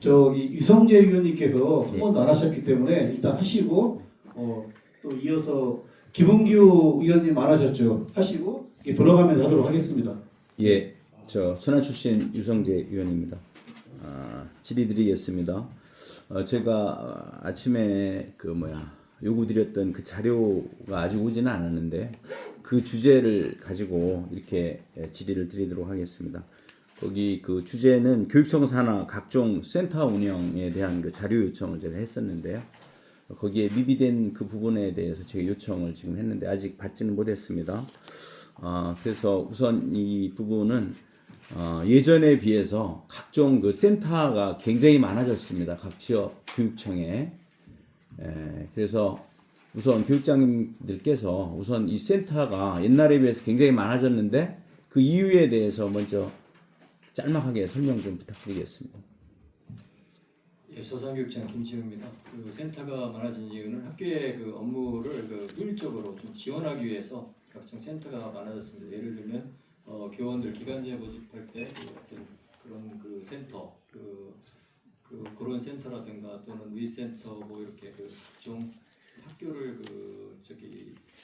저기 유성재 위원님께서 한 예. 번도 안 하셨기 때문에 일단 하시고 또 이어서 김은규 의원님 안 하셨죠? 하시고 돌아가면서 하도록 하겠습니다. 예, 저 천안 출신 유성재 의원입니다. 질의드리겠습니다. 제가 아침에 요구드렸던 그 자료가 아직 오지는 않았는데 그 주제를 가지고 이렇게 질의를 드리도록 하겠습니다. 거기 그 주제는 교육청 산하 각종 센터 운영에 대한 그 자료 요청을 제가 했었는데요. 거기에 미비된 그 부분에 대해서 제가 요청을 지금 했는데 아직 받지는 못했습니다. 그래서 우선 이 부분은 예전에 비해서 각종 그 센터가 굉장히 많아졌습니다. 각 지역 교육청에. 그래서 우선 교육장님들께서 우선 이 센터가 옛날에 비해서 굉장히 많아졌는데 그 이유에 대해서 먼저 짤막하게 설명 좀 부탁드리겠습니다. 예, 서산교육장 김지우입니다. 그 센터가 많아진 이유는 학교의 그 업무를 그 효율적으로 좀 지원하기 위해서 각종 센터가 많아졌습니다. 예를 들면 교원들 기간제 모집할 때 어떤 그런 그 센터 그런 센터라든가 또는 위센터 뭐 이렇게 그 각종 학교를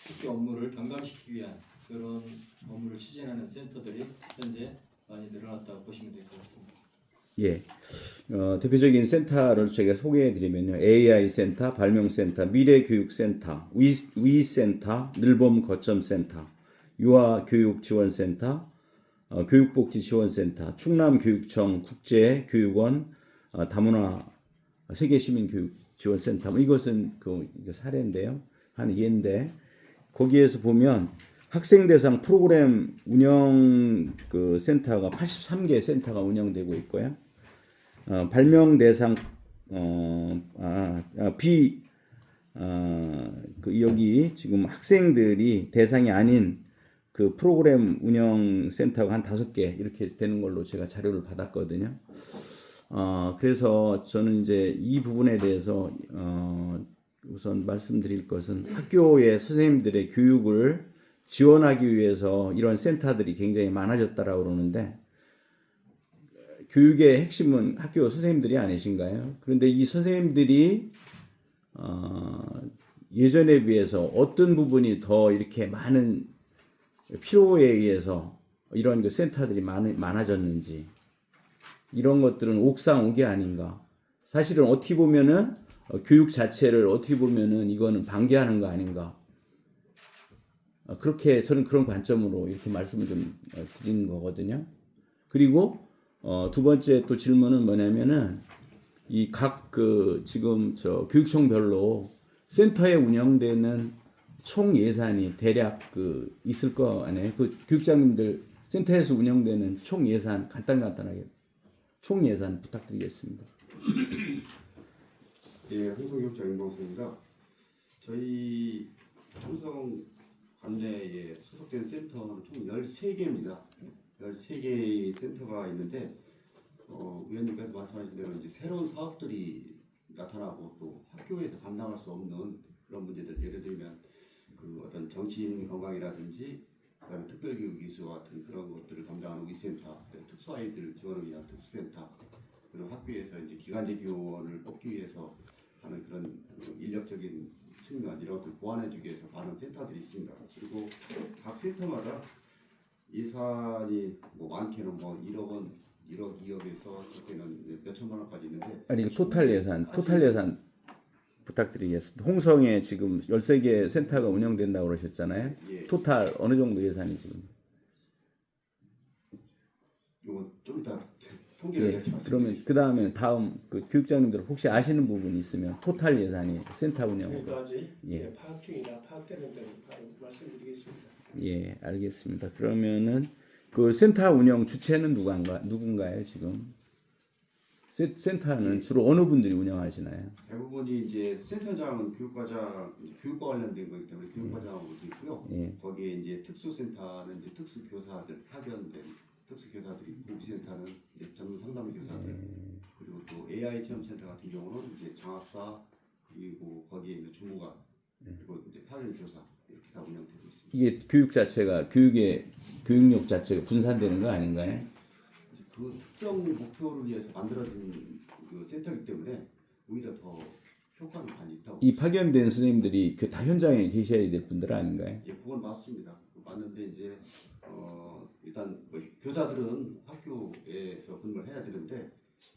학교 업무를 경감시키기 위한 그런 업무를 추진하는 센터들이 현재 많이 늘어났다고 보시면 될 것 같습니다. 예, 대표적인 센터를 제가 소개해드리면요. AI 센터, 발명센터, 미래교육센터, 위센터, 늘봄 거점센터, 유아교육지원센터, 교육복지지원센터, 충남교육청 국제교육원, 다문화 세계시민교육지원센터. 이것은 그 사례인데요. 한 예인데 거기에서 보면 학생 대상 프로그램 운영 그 센터가 83개 센터가 운영되고 있고요. 발명 대상 여기 지금 학생들이 대상이 아닌 그 프로그램 운영 센터가 한 5개 이렇게 되는 걸로 제가 자료를 받았거든요. 그래서 저는 이제 이 부분에 대해서 우선 말씀드릴 것은 학교의 선생님들의 교육을 지원하기 위해서 이런 센터들이 굉장히 많아졌다라고 그러는데 교육의 핵심은 학교 선생님들이 아니신가요? 그런데 이 선생님들이 예전에 비해서 어떤 부분이 더 이렇게 많은 필요에 의해서 이런 그 센터들이 많아졌는지 이런 것들은 옥상옥이 아닌가? 사실은 어떻게 보면은 교육 자체를 어떻게 보면은 이거는 방해하는 거 아닌가? 그렇게 저는 그런 관점으로 이렇게 말씀을 좀 드리는 거거든요. 그리고 두 번째 또 질문은 뭐냐면은 이 각 지금 교육청별로 센터에 운영되는 총 예산이 대략 있을 거 아니에요? 그 교육장님들 센터에서 운영되는 총 예산 간단하게 총 예산 부탁드리겠습니다. 예, 홍성교육장 임광수입니다. 저희 홍성 관내에 소속된 센터는 총 13개입니다. 13개의 센터가 있는데 위원님께서 말씀하신 대로 이제 새로운 사업들이 나타나고 또 학교에서 감당할 수 없는 그런 문제들, 예를 들면 그 어떤 정신 건강이라든지 그다음에 특별교육 이수와 같은 그런 것들을 담당하는 위센터, 특수아이들 지원을 위한 특수센터, 그리고 학교에서 이제 기간제 교원을 뽑기 위해서 하는 그런 인력적인 측면 이런 것들 보완해주기 위해서 많은 센터들이 있습니다. 그리고 각 센터마다 예산이 뭐 많게는 뭐 1억 원, 1억 2억에서 적게는 몇 천만 원까지 있는데 아니 토탈 예산 부탁드리겠습니다. 홍성에 지금 13개 센터가 운영된다고 그러셨잖아요. 예. 토탈 어느 정도 예산이 지금? 이건 좀 이따 통계를 예. 그러면 그 다음에 다음 그 교육장님들 혹시 아시는 부분이 있으면 토탈 예산이 센터 운영으로. 여기까지 예. 파악 중이다. 파악되는 대로 바로 말씀드리겠습니다. 예, 알겠습니다. 그러면은 그 센터 운영 주체는 누군가요 지금? 센터는 주로 어느 분들이 운영하시나요? 대부분이 이제 센터장은 교육과장, 교육과 관련된 거기 때문에 교육과장으로 돼 있고요. 예. 거기에 이제 특수센터는 이제 특수교사들 파견된 특수교사들이 있고, 위센터는 이제 전문 상담 교사들, 그리고 또 AI 체험센터 같은 경우는 이제 장학사 그리고 거기에 있는 주무관 그리고 이제 파견 교사 이렇게 다 운영되고 있습니다. 이게 교육 자체가 교육력 자체가 분산되는 거 아닌가요? 그 특정 목표를 위해서 만들어진 그 센터이기 때문에 오히려 더 효과는 많이 있다고. 이 파견된 선생님들이 그 다 현장에 계셔야 될 분들 아닌가요? 예, 그건 맞습니다. 맞는데 이제 일단 뭐 교사들은 학교에서 근무를 해야 되는데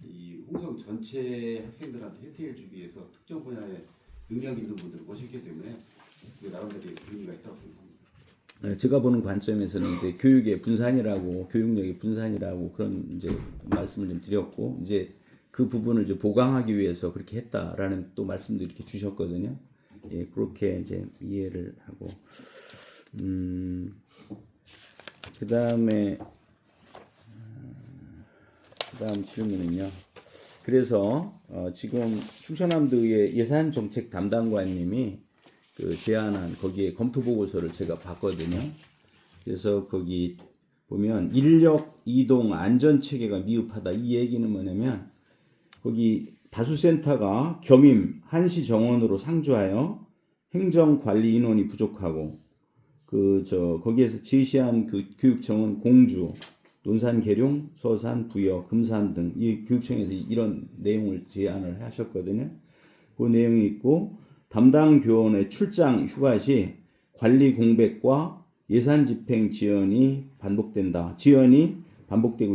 이 홍성 전체 학생들한테 혜택을 주기 위해서 특정 분야에 능력 있는 분들을 모셨기 때문에 그 나름대로 의미가 있다고 생각합니다. 제가 보는 관점에서는 이제 교육의 분산이라고 교육력의 분산이라고 그런 이제 말씀을 좀 드렸고 이제 그 부분을 이제 보강하기 위해서 그렇게 했다라는 또 말씀도 이렇게 주셨거든요. 예, 그렇게 이제 이해를 하고 그다음에 그다음 질문은요. 그래서 지금 충청남도의 예산정책 담당관님이 그 제안한 거기에 검토 보고서를 제가 봤거든요. 그래서 거기 보면 인력 이동 안전 체계가 미흡하다. 이 얘기는 뭐냐면 거기 다수센터가 겸임 한시 정원으로 상주하여 행정 관리 인원이 부족하고 거기에서 제시한 그 교육청은 공주, 논산, 계룡, 서산, 부여, 금산 등 이 교육청에서 이런 내용을 제안을 하셨거든요. 그 내용이 있고 담당 교원의 출장 휴가 시 관리 공백과 예산 집행 지연이 반복되고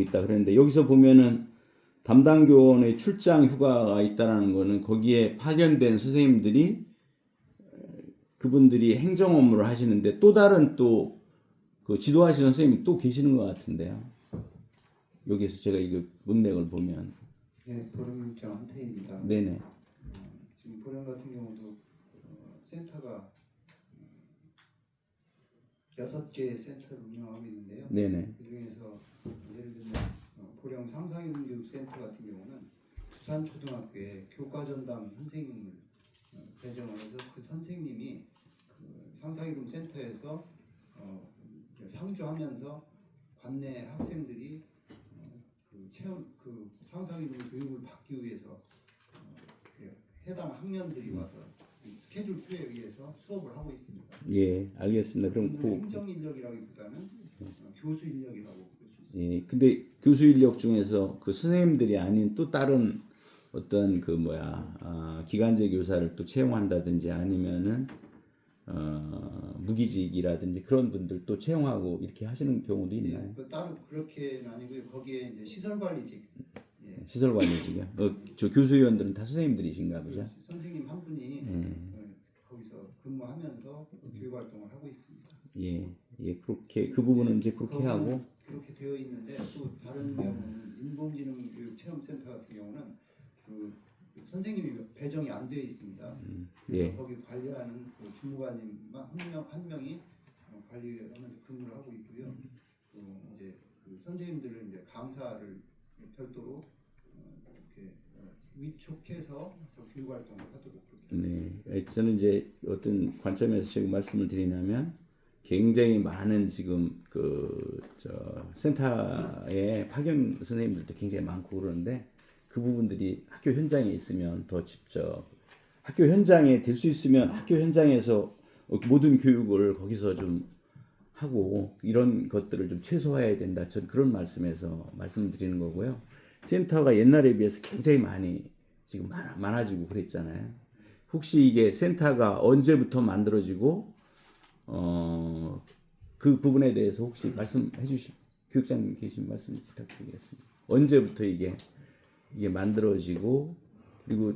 있다 그랬는데 여기서 보면은 담당 교원의 출장 휴가가 있다는 거는 거기에 파견된 선생님들이 그분들이 행정 업무를 하시는데 또 다른 그 지도하시는 선생님이 또 계시는 것 같은데요. 여기서 제가 이거 문맥을 보면 네, 보령육장 한태입니다. 네네. 지금 보령 같은 경우도 센터가 6개 센터를 운영하고 있는데요. 네네. 그 중에서 예를 들면 보령 상상교육센터 같은 경우는 부산초등학교에 교과전담 선생님을 배정을 해서 그 선생님이 그 상상이동센터에서 상주하면서 관내 학생들이 그 상상이동 교육을 받기 위해서 해당 학년들이 와서 이 스케줄표에 의해서 수업을 하고 있습니다. 예, 알겠습니다. 그럼 행정 인력이라기보다는 교수 인력이라고 볼 수 있습니다. 예, 근데 교수 인력 중에서 그 선생님들이 아닌 또 다른 어떤 기간제 교사를 또 채용한다든지 아니면은 무기직이라든지 그런 분들 또 채용하고 이렇게 하시는 경우도 있나요? 예, 따로 그렇게는 아니고요. 거기에 이제 시설관리직, 시설관리직이요? 저 교수위원들은 다 선생님들이신가 보죠? 선생님 한 분이 거기서 근무하면서 교육 활동을 하고 있습니다. 예, 그렇게 그 부분은 이제 그렇게 하고 그렇게 되어 있는데 또 다른 경우는 인공지능교육체험센터 같은 경우는 그 선생님이 배정이 안 되어 있습니다. 그래서 예. 거기 관리하는 그 주무관님만 한 명이 관리하면서 근무를 하고 있고요. 또 이제 그 선생님들은 이제 강사를 별도로 이렇게 위촉해서 교육 활동을 하도록 그렇게. 네, 저는 이제 어떤 관점에서 지금 말씀을 드리냐면 굉장히 많은 지금 센터에 파견 선생님들도 굉장히 많고 그러는데 그 부분들이 학교 현장에 있으면 더 직접 학교 현장에 될 수 있으면 학교 현장에서 모든 교육을 거기서 좀 하고 이런 것들을 좀 최소화해야 된다. 전 그런 말씀에서 말씀드리는 거고요. 센터가 옛날에 비해서 굉장히 많이 지금 많아지고 그랬잖아요. 혹시 이게 센터가 언제부터 만들어지고 그 부분에 대해서 혹시 말씀해 주실 교육장님 계신 말씀 부탁드리겠습니다. 언제부터 이게 만들어지고 그리고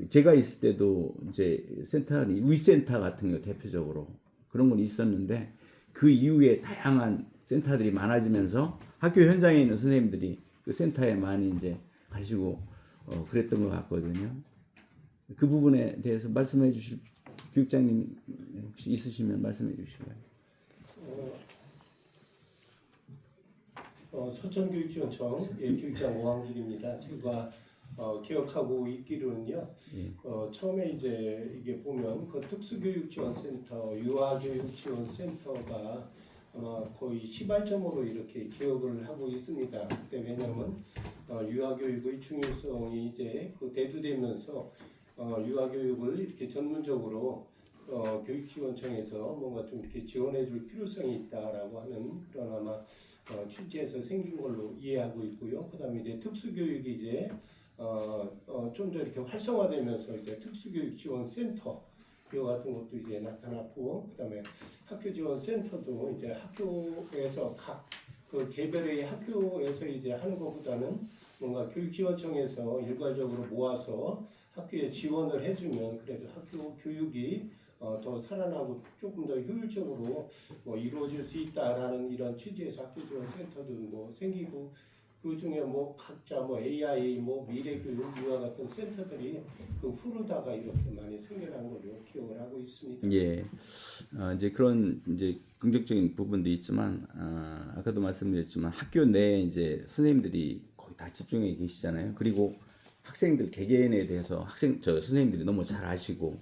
제가 있을 때도 이제 센터는 위센터 같은 거 대표적으로 그런 건 있었는데 그 이후에 다양한 센터들이 많아지면서 학교 현장에 있는 선생님들이 그 센터에 많이 이제 가시고 그랬던 것 같거든요. 그 부분에 대해서 말씀해 주실 교육장님 혹시 있으시면 말씀해 주시고요. 서천교육지원청 교육장 오한길입니다. 제가 기억하고 있기로는요. 처음에 이제 이게 보면 그 특수교육지원센터, 유아교육지원센터가 아마 거의 시발점으로 이렇게 기억을 하고 있습니다. 그때 왜냐하면 유아교육의 중요성이 이제 대두되면서 유아교육을 이렇게 전문적으로 교육지원청에서 뭔가 좀 이렇게 지원해줄 필요성이 있다라고 하는 그런 아마 취지에서 생긴 걸로 이해하고 있고요. 그다음에 이제 특수교육이 이제 좀 더 이렇게 활성화되면서 이제 특수교육 지원 센터 이와 같은 것도 이제 나타났고, 그다음에 학교 지원 센터도 이제 학교에서 각 그 개별의 학교에서 이제 하는 것보다는 뭔가 교육지원청에서 일괄적으로 모아서 학교에 지원을 해주면 그래도 학교 교육이 더 살아나고 조금 더 효율적으로 뭐 이루어질 수 있다라는 이런 취지에서 학교 지원 센터도 뭐 생기고, 그 중에 뭐 각자 뭐 AI 뭐 미래교육 이와 같은 센터들이 그 후르다가 이렇게 많이 생겨난 걸로 기억을 하고 있습니다. 예, 이제 그런 이제 긍정적인 부분도 있지만, 아까도 말씀드렸지만 학교 내에 이제 선생님들이 거의 다 집중해 계시잖아요. 그리고 학생들 개개인에 대해서 선생님들이 너무 잘 아시고,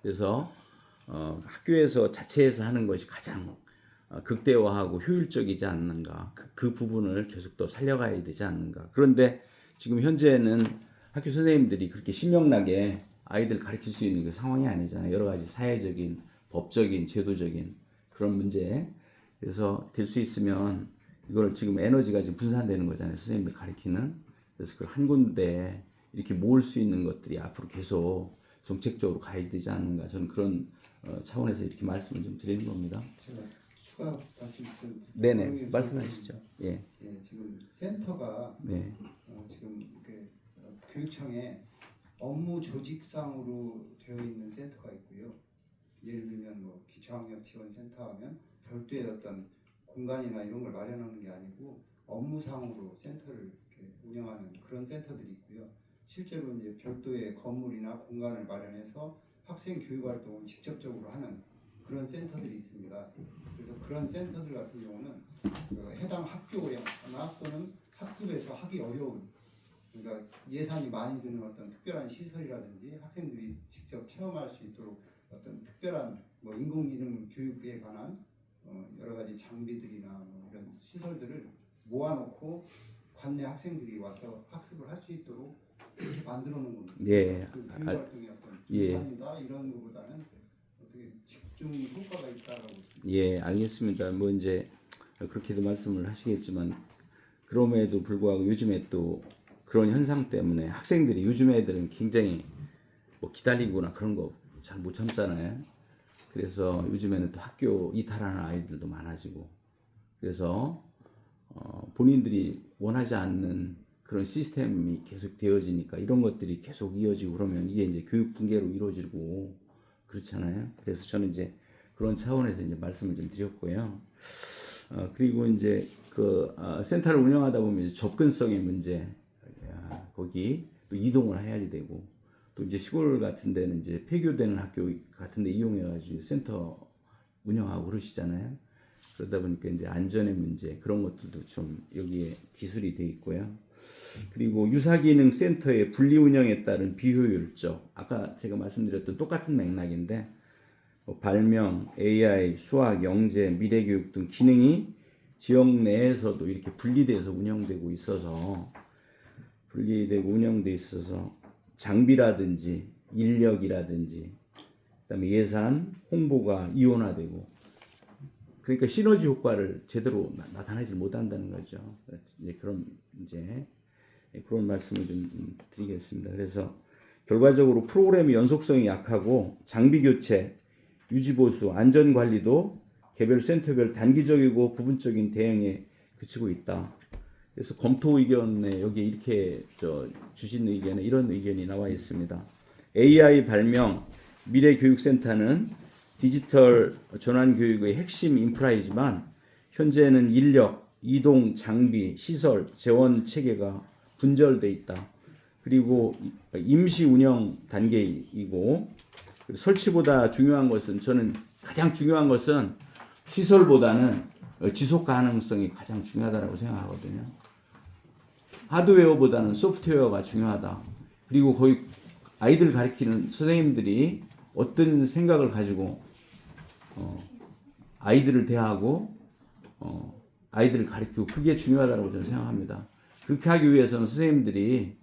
그래서 학교에서 자체에서 하는 것이 가장 극대화하고 효율적이지 않는가, 그 부분을 계속 더 살려가야 되지 않는가. 그런데 지금 현재는 학교 선생님들이 그렇게 신명나게 아이들 가르칠 수 있는 그 상황이 아니잖아요. 여러 가지 사회적인, 법적인, 제도적인 그런 문제. 그래서 될 수 있으면 이걸 지금 에너지가 지금 분산되는 거잖아요. 선생님들 가르치는. 그래서 그 한 군데 이렇게 모을 수 있는 것들이 앞으로 계속 정책적으로 가야 되지 않는가. 저는 그런 차원에서 이렇게 말씀을 좀 드리는 겁니다. 제가 추가 말씀 드릴 네네, 말씀하시죠. 예, 예, 지금 센터가 네, 지금 교육청에 업무 조직상으로 되어 있는 센터가 있고요. 예를 들면 뭐 기초학력 지원센터 하면 별도의 어떤 공간이나 이런 걸 마련하는 게 아니고 업무상으로 센터를 이렇게 운영하는 그런 센터들이 있고요. 실제로 이제 별도의 건물이나 공간을 마련해서 학생 교육 활동을 직접적으로 하는 그런 센터들이 있습니다. 그래서 그런 센터들 같은 경우는 해당 학교나 또는 학급에서 하기 어려운, 그러니까 예산이 많이 드는 어떤 특별한 시설이라든지 학생들이 직접 체험할 수 있도록 어떤 특별한 뭐 인공지능 교육에 관한 여러 가지 장비들이나 뭐 이런 시설들을 모아놓고 관내 학생들이 와서 학습을 할 수 있도록 이렇게 만들어 놓은 겁니다. 예, 그 교육 활동의 어떤 예. 분산이다 이런 것보다는 어떻게 집중 효과가 있다라고. 예, 알겠습니다. 뭐 이제 그렇게도 말씀을 하시겠지만, 그럼에도 불구하고 요즘에 또 그런 현상 때문에 학생들이, 요즘 애들은 굉장히 뭐 기다리거나 그런 거 잘 못 참잖아요. 그래서 요즘에는 또 학교 이탈하는 아이들도 많아지고, 그래서 본인들이 원하지 않는 그런 시스템이 계속 되어지니까 이런 것들이 계속 이어지고 그러면 이게 이제 교육 붕괴로 이루어지고 그렇잖아요. 그래서 저는 이제 그런 차원에서 이제 말씀을 좀 드렸고요. 그리고 이제 센터를 운영하다 보면 이제 접근성의 문제, 거기 또 이동을 해야 되고, 또 이제 시골 같은 데는 이제 폐교되는 학교 같은 데 이용해가지고 센터 운영하고 그러시잖아요. 그러다 보니까 이제 안전의 문제, 그런 것들도 좀 여기에 기술이 돼 있고요. 그리고 유사기능 센터의 분리 운영에 따른 비효율적, 아까 제가 말씀드렸던 똑같은 맥락인데, 발명, AI, 수학, 영재, 미래교육 등 기능이 지역 내에서도 이렇게 분리돼서 운영되고 있어서 장비라든지 인력이라든지 그다음에 예산, 홍보가 이원화되고, 그러니까 시너지 효과를 제대로 나타내지 못한다는 거죠. 이제 그런 말씀을 좀 드리겠습니다. 그래서 결과적으로 프로그램의 연속성이 약하고 장비 교체, 유지 보수, 안전 관리도 개별 센터별 단기적이고 부분적인 대응에 그치고 있다. 그래서 검토 의견에 여기 이렇게 주신 의견에 이런 의견이 나와 있습니다. AI 발명 미래교육센터는 디지털 전환 교육의 핵심 인프라이지만 현재는 인력, 이동, 장비, 시설, 재원 체계가 분절돼 있다. 그리고 임시 운영 단계이고, 설치보다 중요한 것은, 저는 가장 중요한 것은 시설보다는 지속 가능성이 가장 중요하다고 생각하거든요. 하드웨어보다는 소프트웨어가 중요하다. 그리고 거의 아이들 가르치는 선생님들이 어떤 생각을 가지고 아이들을 대하고 아이들을 가르치고, 그게 중요하다고 저는 생각합니다. 그렇게 하기 위해서는 선생님들이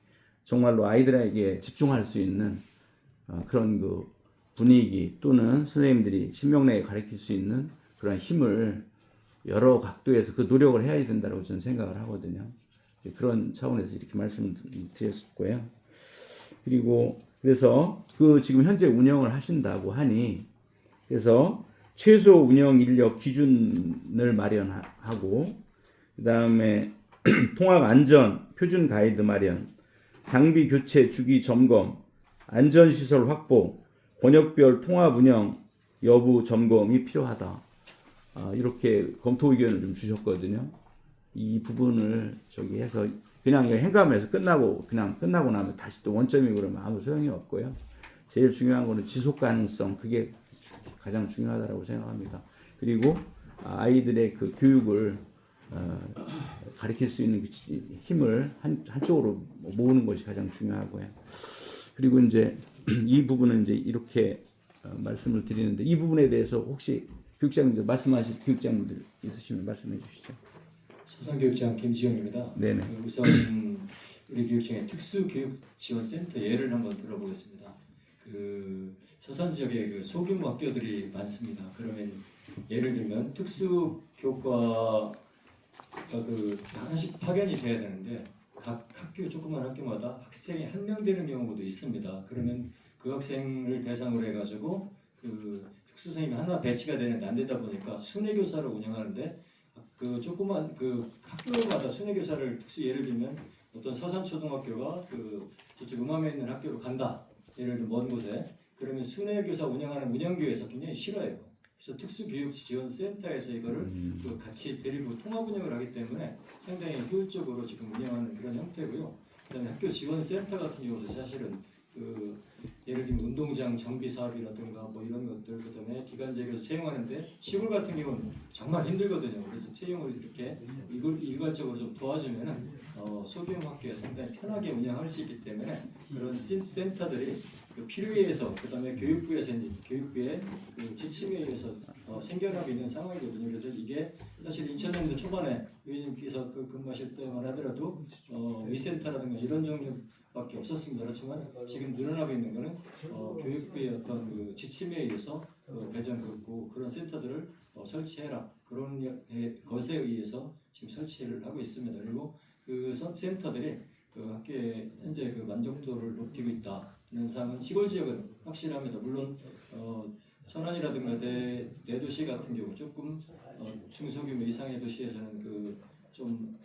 정말로 아이들에게 집중할 수 있는 그런 그 분위기, 또는 선생님들이 신명나게 가르칠 수 있는 그런 힘을 여러 각도에서 그 노력을 해야 된다고 저는 생각을 하거든요. 그런 차원에서 이렇게 말씀드렸고요. 그리고 그래서 그 지금 현재 운영을 하신다고 하니 그래서 최소 운영 인력 기준을 마련하고 그다음에 통학 안전 표준 가이드 마련, 장비 교체 주기 점검, 안전 시설 확보, 권역별 통합 운영 여부 점검이 필요하다. 이렇게 검토 의견을 좀 주셨거든요. 이 부분을 저기 해서 그냥 행감에서 끝나고 나면 다시 또 원점이 그러면 아무 소용이 없고요. 제일 중요한 거는 지속 가능성, 그게 가장 중요하다고 생각합니다. 그리고 아이들의 그 교육을 가르칠 수 있는 그 힘을 한쪽으로 모으는 것이 가장 중요하고요. 그리고 이제 이 부분은 이제 이렇게 말씀을 드리는데 이 부분에 대해서 혹시 교육장님들 말씀하실 교육장님들 있으시면 말씀해 주시죠. 서산교육장 김지영입니다. 네네. 우선 우리 교육청의 특수교육지원센터 예를 한번 들어보겠습니다. 그 서산 지역에 그 소규모 학교들이 많습니다. 그러면 예를 들면 특수교과가 그 하나씩 파견이 돼야 되는데 각 학교 조그만 학교마다 학생이 한 명 되는 경우도 있습니다. 그러면 그 학생을 대상으로 해가지고 그 특수 선생님이 하나 배치가 되는데 안 되다 보니까 순회교사를 운영하는데 그 조그만 그 학교마다 순회교사를 특수 예를 들면 어떤 서산초등학교가 그 저쪽 음암에 있는 학교로 간다. 예를 들면 먼 곳에 그러면 순회교사 운영하는 운영교에서 굉장히 싫어해요. 그래서 특수교육지원센터에서 이거를 그 같이 데리고 통합 운영을 하기 때문에 상당히 효율적으로 지금 운영하는 그런 형태고요. 그다음에 학교 지원센터 같은 경우도 사실은 그 예를 들면 운동장 정비 사업이라든가 뭐 이런 것들 그다음에 기간제에서 채용하는데 시골 같은 경우는 정말 힘들거든요. 그래서 채용을 이렇게 이걸 일괄적으로 좀 도와주면은 소규모 학교에 상당히 편하게 운영할 수 있기 때문에 그런 센터들이 그 필요에 의해서 그다음에 교육부에서 이제 교육부의 그 지침에 의해서 생겨나고 있는 상황이거든요. 그래서 이게 사실 2000년대 초반에 의원님께서 그 근무하실 때만 하더라도 의센터라든가 이런 종류밖에 없었습니다. 그렇지만 지금 늘어나고 있는 것은 교육부의 어떤 그 지침에 의해서 배정 긋고 그런 센터들을 설치해라 그런 것에 의해서 지금 설치를 하고 있습니다. 그리고 그 센터들이 그 학교의 현재 그 만족도를 높이고 있다는 사항은 시골 지역은 확실합니다. 물론 천안이라든가 대도시 같은 경우 조금 중소규모 이상의 도시에서는 그 좀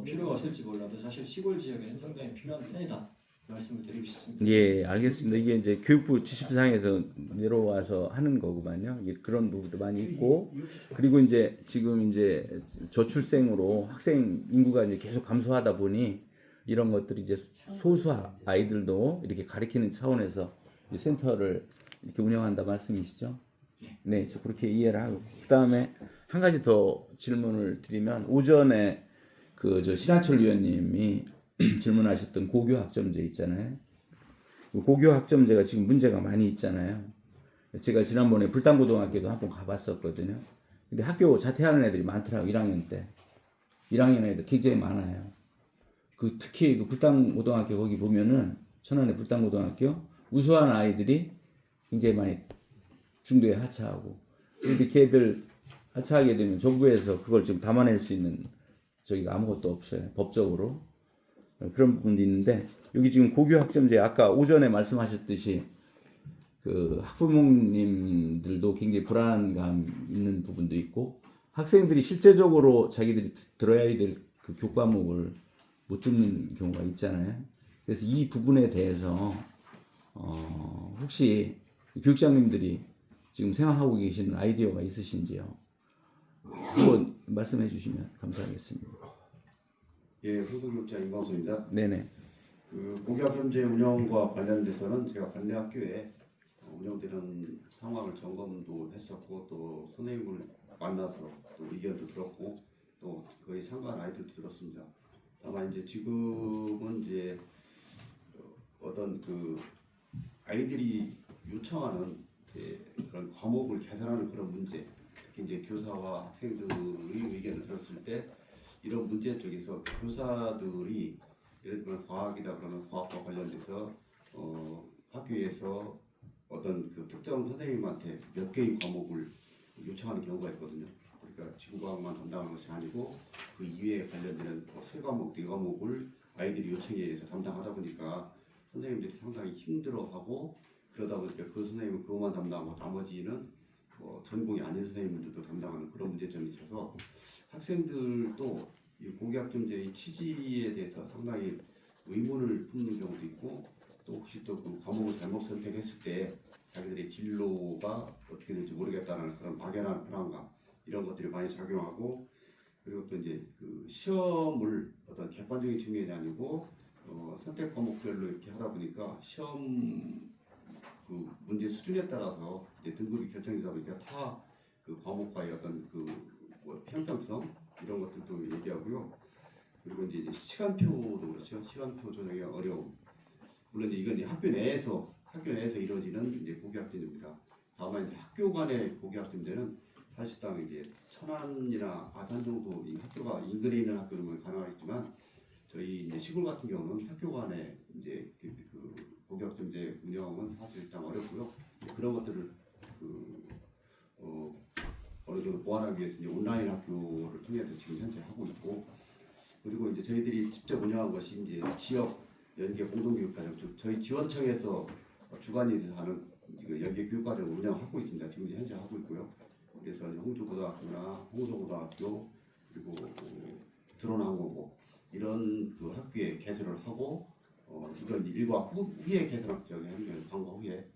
필요가 없을지 몰라도 사실 시골 지역에는 상당히 필요한 편이다 말씀을 드리고 싶습니다. 예, 알겠습니다. 이게 이제 교육부 지침상에서 내려와서 하는 거구만요. 그런 부분도 많이 있고, 그리고 이제 지금 이제 저출생으로 학생 인구가 이제 계속 감소하다 보니 이런 것들이 이제 소수 아이들도 이렇게 가르치는 차원에서 센터를 이렇게 운영한다 말씀이시죠? 네, 그렇게 이해를 하고 그 다음에 한 가지 더 질문을 드리면 오전에 그 저 신한철 위원님이 질문하셨던 고교 학점제 있잖아요. 고교 학점제가 지금 문제가 많이 있잖아요. 제가 지난번에 불당고등학교도 한번 가봤었거든요. 근데 학교 자퇴하는 애들이 많더라고 1학년 때. 1학년 애들 굉장히 많아요. 그 특히 그 불당고등학교 거기 보면은 천안의 불당고등학교 우수한 아이들이 굉장히 많이 중도에 하차하고 그런데 걔들 하차하게 되면 정부에서 그걸 지금 담아낼 수 있는 저기가 아무것도 없어요. 법적으로. 그런 부분도 있는데 여기 지금 고교 학점제 아까 오전에 말씀하셨듯이 그 학부모님들도 굉장히 불안감 있는 부분도 있고 학생들이 실제적으로 자기들이 들어야 될 그 교과목을 못 듣는 경우가 있잖아요. 그래서 이 부분에 대해서 혹시 교육장님들이 지금 생각하고 계시는 아이디어가 있으신지요? 한번 말씀해 주시면 감사하겠습니다. 예, 후속교육자 임광수입니다. 네네. 그 고교학점제 운영과 관련돼서는 제가 관내 학교에 운영되는 상황을 점검도 했었고 또 선생님을 만나서 또 의견도 들었고 또 거의 참가한 아이들도 들었습니다. 다만 이제 지금은 이제 어떤 그 아이들이 요청하는 그런 과목을 개선하는 그런 문제, 특히 이제 교사와 학생들의 의견을 들었을 때 이런 문제 쪽에서 교사들이 예를 들면 과학이다 그러면 과학과 관련돼서 학교에서 어떤 그 특정 선생님한테 몇 개의 과목을 요청하는 경우가 있거든요. 그러니까 지구과학만 담당하는 것이 아니고 그 이외에 관련되는 세 과목, 네 과목을 아이들이 요청에 의해서 담당하다 보니까 선생님들이 상당히 힘들어하고 그러다 보니까 그 선생님은 그것만 담당하고 나머지는 전공이 아닌 선생님들도 담당하는 그런 문제점이 있어서 학생들도 이 고교학점제의 취지에 대해서 상당히 의문을 품는 경우도 있고 또 혹시 또 그 과목을 잘못 선택했을 때 자기들의 진로가 어떻게 될지 모르겠다는 그런 막연한 불안감 이런 것들이 많이 작용하고 그리고 또 이제 그 시험을 어떤 객관적인 측면이 아니고 선택 과목별로 이렇게 하다 보니까 시험 그 문제 수준에 따라서 이제 등급이 결정되다 보니까 타 그 과목과의 어떤 뭐 평등성 이런 것들도 얘기하고요. 그리고 이제 시간표도 그렇죠. 시간표 조정이 어려움. 물론 이건 이제 학교 내에서 이루어지는 이제 고교학점제입니다. 다만 이제 학교 간의 고교학점제는 사실상 이제 천안이나 아산 정도 이 학교가 인근에 있는 학교는 가능하겠지만 저희 이제 시골 같은 경우는 학교 간의 이제 그 고교학점제 운영은 사실상 어렵고요. 그런 것들을 어느 정도 보완하기 위해서 이제 온라인 학교를 통해서 지금 현재 하고 있고 그리고 이제 저희들이 직접 운영한 것이 이제 지역 연계 공동교육과정 저희 지원청에서 주관이 돼서 하는 연계 교육과정을 운영하고 있습니다. 지금 현재 하고 있고요. 그래서 홍주고등학교나 홍도고등학교 그리고 드론항공고 이런 그 학교에 개설을 하고 이건 일과 후에 개설학적인 방과 후에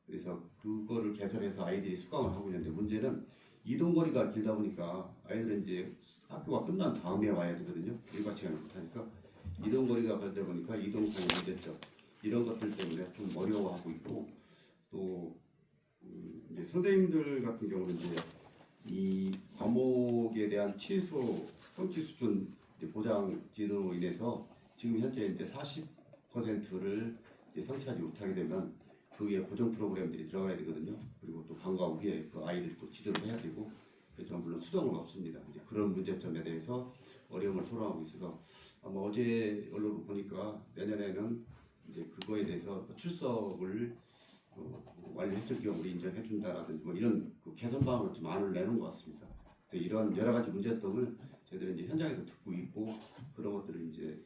그래서 그거를 개설해서 아이들이 수강을 하고 있는데 문제는 이동거리가 길다 보니까 아이들은 이제 학교가 끝난 다음에 와야 되거든요. 일과 시간을 못하니까 이동거리가 걸다 보니까 이동상의 문제점 이런 것들 때문에 좀 어려워하고 있고 또 이제 선생님들 같은 경우는 이제 이 과목에 대한 최소 성취 수준 보장 제도로 인해서 지금 현재 이제 40%를 이제 성취하지 못하게 되면 그 위에 고정 프로그램들이 들어가야 되거든요. 그리고 또 방과 후에 그 아이들이 또 지도를 해야 되고 그렇지만 물론 수동은 없습니다. 이제 그런 문제점에 대해서 어려움을 토로하고 있어서 아마 어제 언론을 보니까 내년에는 이제 그거에 대해서 출석을 완료했을 경우 인정해 준다라든지 뭐 이런 그 개선 방안을 좀 안을 내놓은 것 같습니다. 이런 여러 가지 문제점을 저희들은 이제 현장에서 듣고 있고 그런 것들을 이제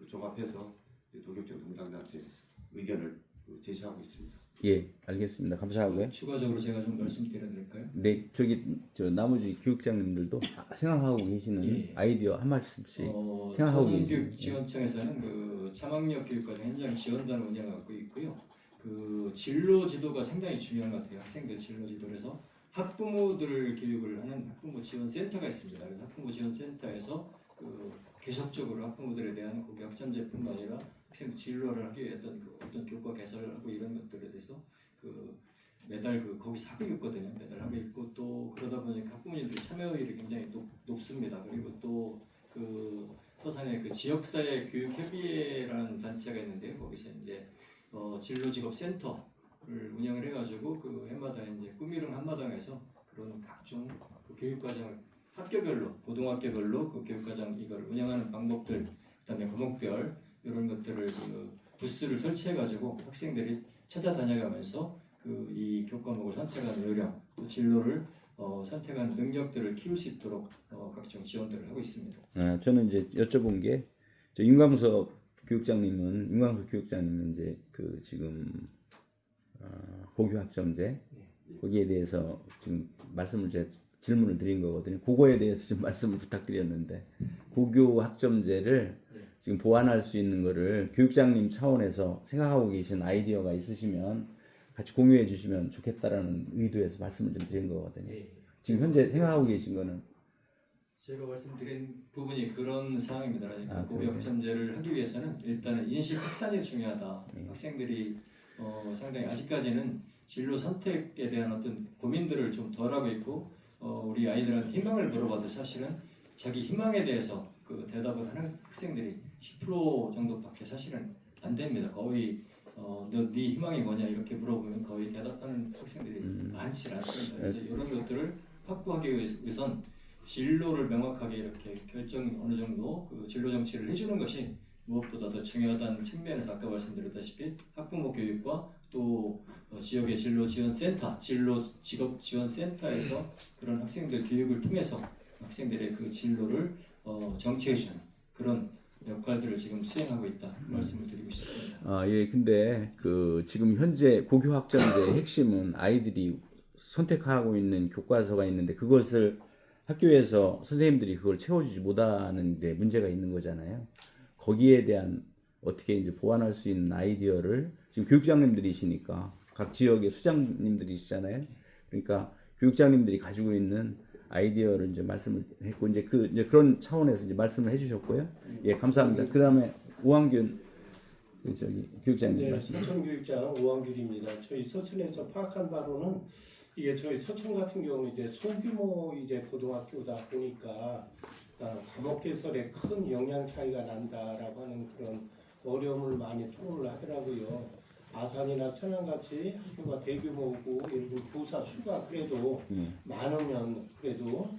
종합해서 도교육청 담당자한테 의견을 제시하고 있습니다. 예, 알겠습니다. 감사하고요. 추가적으로 제가 좀 말씀드려도 될까요? 네, 저 나머지 교육장님들도 생각하고 계시는 예. 아이디어 한 말씀씩 생각하고 계시는. 서산교육지원청에서는 그 참학력 교육과정 현장 지원단을 운영하고 있고요. 그 진로 지도가 상당히 중요한 것 같아요. 학생들 진로 지도에서 학부모들 교육을 하는 학부모 지원 센터가 있습니다. 그래서 학부모 지원 센터에서 그 계속적으로 학부모들에 대한 고교학점제뿐만 아니라 학생들 진로를 하기 위해 어떤 교과 개설을 하고 이런 것들에 대해서 그 매달 거기서 하고 있거든요. 매달 하고 있고 또 그러다 보니까 학부모님들의 참여율이 굉장히 높습니다. 그리고 또 그 서산에 그 지역사회 교육협의회라는 단체가 있는데요. 거기서 이제 진로직업센터를 운영을 해가지고 그 해마다 이제 꾸미름 한마당에서 그런 각종 그 교육과정을 학교별로 고등학교별로 그 교육과정 이걸 운영하는 방법들 그다음에 과목별 이런 것들을 그 부스를 설치해가지고 학생들이 찾아다녀가면서 그 이 교과목을 선택하는 요령 또 진로를 선택하는 능력들을 키울 수 있도록 각종 지원들을 하고 있습니다. 저는 이제 여쭤본 게 저 윤광석 교육장님은 이제 그 지금 고교학점제 거기에 대해서 지금 질문을 드린 거거든요. 그거에 대해서 좀 말씀을 부탁드렸는데 고교학점제를 지금 보완할 수 있는 거를 교육장님 차원에서 생각하고 계신 아이디어가 있으시면 같이 공유해 주시면 좋겠다라는 의도에서 말씀을 좀 드린 거거든요. 지금 현재 생각하고 계신 거는 제가 말씀드린 부분이 그런 상황입니다. 그러니까 그래요? 고교학점제를 하기 위해서는 일단은 인식 확산이 중요하다. 학생들이 상당히 아직까지는 진로 선택에 대한 어떤 고민들을 좀 덜하고 있고 우리 아이들한테 희망을 물어봐도 사실은 자기 희망에 대해서 그 대답을 하는 학생들이 10% 정도밖에 사실은 안 됩니다. 거의 너 네 희망이 뭐냐 이렇게 물어보면 거의 대답하는 학생들이 많지 않습니다. 그래서 이런 것들을 확보하기 위해선 진로를 명확하게 이렇게 어느 정도 그 진로 정치를 해주는 것이 무엇보다 더 중요하다는 측면에서 아까 말씀드렸다시피 학부모 교육과 또 지역의 진로 지원 센터, 진로 직업 지원 센터에서 그런 학생들 교육을 통해서 학생들의 그 진로를 정치해주는 그런 역할들을 지금 수행하고 있다 말씀을 드리고 싶습니다. 예, 근데 그 지금 현재 고교 학점제의 핵심은 아이들이 선택하고 있는 교과서가 있는데 그것을 학교에서 선생님들이 그걸 채워주지 못하는 데 문제가 있는 거잖아요. 거기에 대한 어떻게 이제 보완할 수 있는 아이디어를 지금 교육장님들이시니까 각 지역의 수장님들이시잖아요. 그러니까 교육장님들이 가지고 있는 아이디어를 이제 말씀을 했고 이제 그런 차원에서 이제 말씀을 해주셨고요. 예, 감사합니다. 그 다음에 오한균 교육장님 네, 말씀. 서천교육장 오한길입니다. 저희 서천에서 파악한 바로는 이게 저희 서천 같은 경우는 이제 소규모 이제 고등학교다 보니까 과목 개설에 큰 영향 차이가 난다라고 하는 그런 어려움을 많이 토로를 하더라고요. 아산이나 천안같이 학교가 대규모고 예를 들면 교사 수가 그래도 많으면 그래도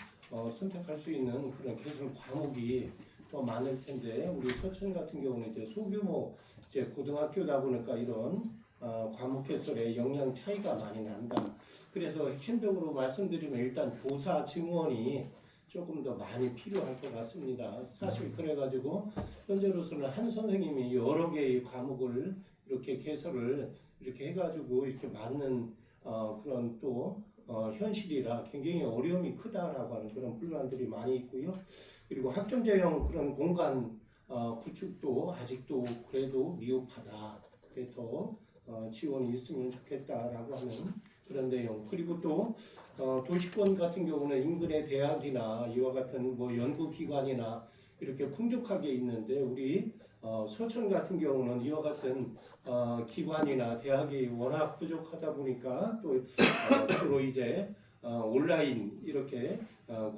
선택할 수 있는 그런 개설 과목이 더 많을 텐데 우리 서천 같은 경우는 이제 소규모 이제 고등학교다 보니까 이런 과목 개설에 영향 차이가 많이 난다. 그래서 핵심적으로 말씀드리면 일단 교사 증원이 조금 더 많이 필요할 것 같습니다. 사실 그래가지고 현재로서는 한 선생님이 여러 개의 과목을 이렇게 개설을 이렇게 해가지고 이렇게 맞는 그런 또 현실이라 굉장히 어려움이 크다라고 하는 그런 불만들이 많이 있고요. 그리고 학점제형 그런 공간 구축도 아직도 그래도 미흡하다. 그래서 지원이 있으면 좋겠다라고 하는 그런 내용. 그리고 또 도시권 같은 경우는 인근의 대학이나 이와 같은 뭐 연구기관이나 이렇게 풍족하게 있는데 우리 서천 같은 경우는 이와 같은 기관이나 대학이 워낙 부족하다 보니까 또 주로 이제 온라인 이렇게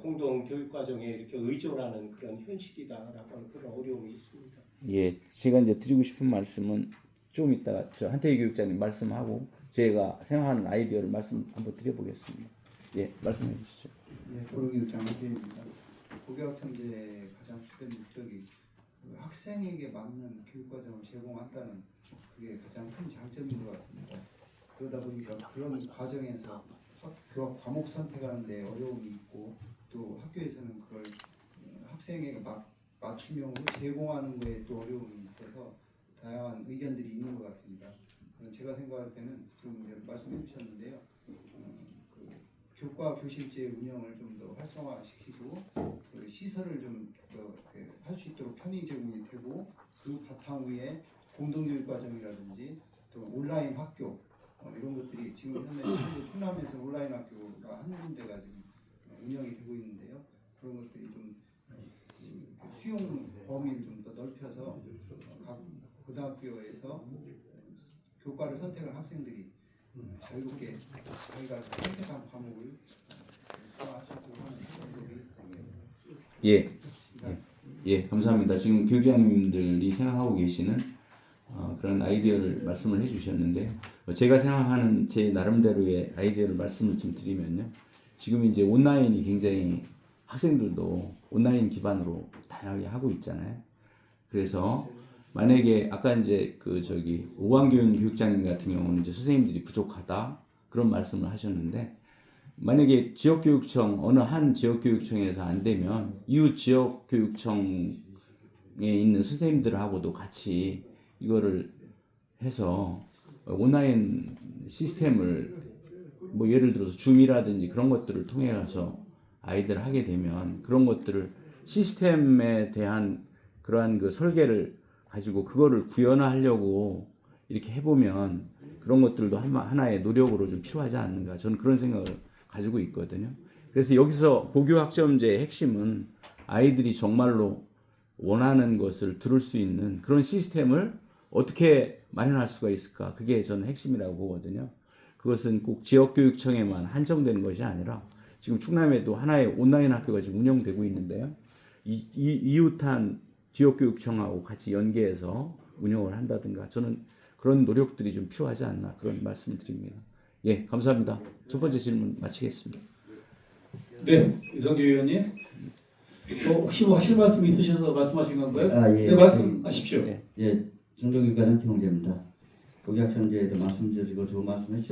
공동 교육 과정에 이렇게 의존하는 그런 현실이다라고 하는 그런 어려움이 있습니다. 예, 제가 이제 드리고 싶은 말씀은 좀 이따가 저 한태희 교육장님 말씀하고 제가 생각하는 아이디어를 말씀 한번 드려보겠습니다. 예, 말씀해 주시죠. 네, 고교육장 한태입니다. 고교학점제의 가장 주된 목적이 그 학생에게 맞는 교육과정을 제공한다는 그게 가장 큰 장점인 것 같습니다. 그러다 보니까 그런 과정에서 과목 선택하는 데 어려움이 있고 또 학교에서는 그걸 학생에게 맞춤형으로 제공하는 거에 또 어려움이 있어서 다양한 의견들이 있는 것 같습니다. 제가 생각할 때는 좀 이제 말씀해 주셨는데요. 그 교과 교실제 운영을 좀 더 활성화시키고 그 시설을 좀 더 할 수 있도록 편의 제공이 되고 그 바탕 위에 공동교육 과정이라든지 또 온라인 학교 이런 것들이 지금 현재 충남에서 온라인 학교가 한 군데가 지금 운영이 되고 있는데요. 그런 것들이 좀 수용 범위를 좀 더 넓혀서 각 고등학교에서 교과를 선택한 학생들이 자유롭게 자기가 선택한 과목을 수강할 수 있도록 하는 방법이 예, 감사합니다. 지금 교육장님들이 생각하고 계시는 그런 아이디어를 말씀을 해주셨는데 제가 생각하는 제 나름대로의 아이디어를 말씀을 좀 드리면요. 지금 이제 온라인이 굉장히 학생들도 온라인 기반으로 다양하게 하고 있잖아요. 그래서 만약에 아까 이제 오한균 교육장님 같은 경우는 이제 선생님들이 부족하다 그런 말씀을 하셨는데 만약에 지역교육청 어느 한 지역교육청에서 안 되면 이웃 지역교육청에 있는 선생님들하고도 같이 이거를 해서 온라인 시스템을 뭐 예를 들어서 줌이라든지 그런 것들을 통해 가서 아이들 하게 되면 그런 것들을 시스템에 대한 그러한 그 설계를 가지고 그거를 구현하려고 이렇게 해보면 그런 것들도 하나의 노력으로 좀 필요하지 않는가 저는 그런 생각을 가지고 있거든요. 그래서 여기서 고교학점제의 핵심은 아이들이 정말로 원하는 것을 들을 수 있는 그런 시스템을 어떻게 마련할 수가 있을까 그게 저는 핵심이라고 보거든요. 그것은 꼭 지역교육청에만 한정되는 것이 아니라 지금 충남에도 하나의 온라인 학교가 지금 운영되고 있는데요. 이웃한 지역교육청하고 같이 연계해서 운영을 한다든가 저는 그런 노력들이 좀 필요하지 않나 그런 말씀을 드립니다. 예, 감사합니다. 첫 번째 질문 마치겠습니다. 네, 이성규 의원님. 혹시 뭐 하실 말씀 있으셔서 말씀하신 건가요? 예. 네, 말씀하십시오. 예, 정종교육과장 김홍재입니다. 고교학점제에도 말씀드리고 좋은 말씀 해주셨습니다.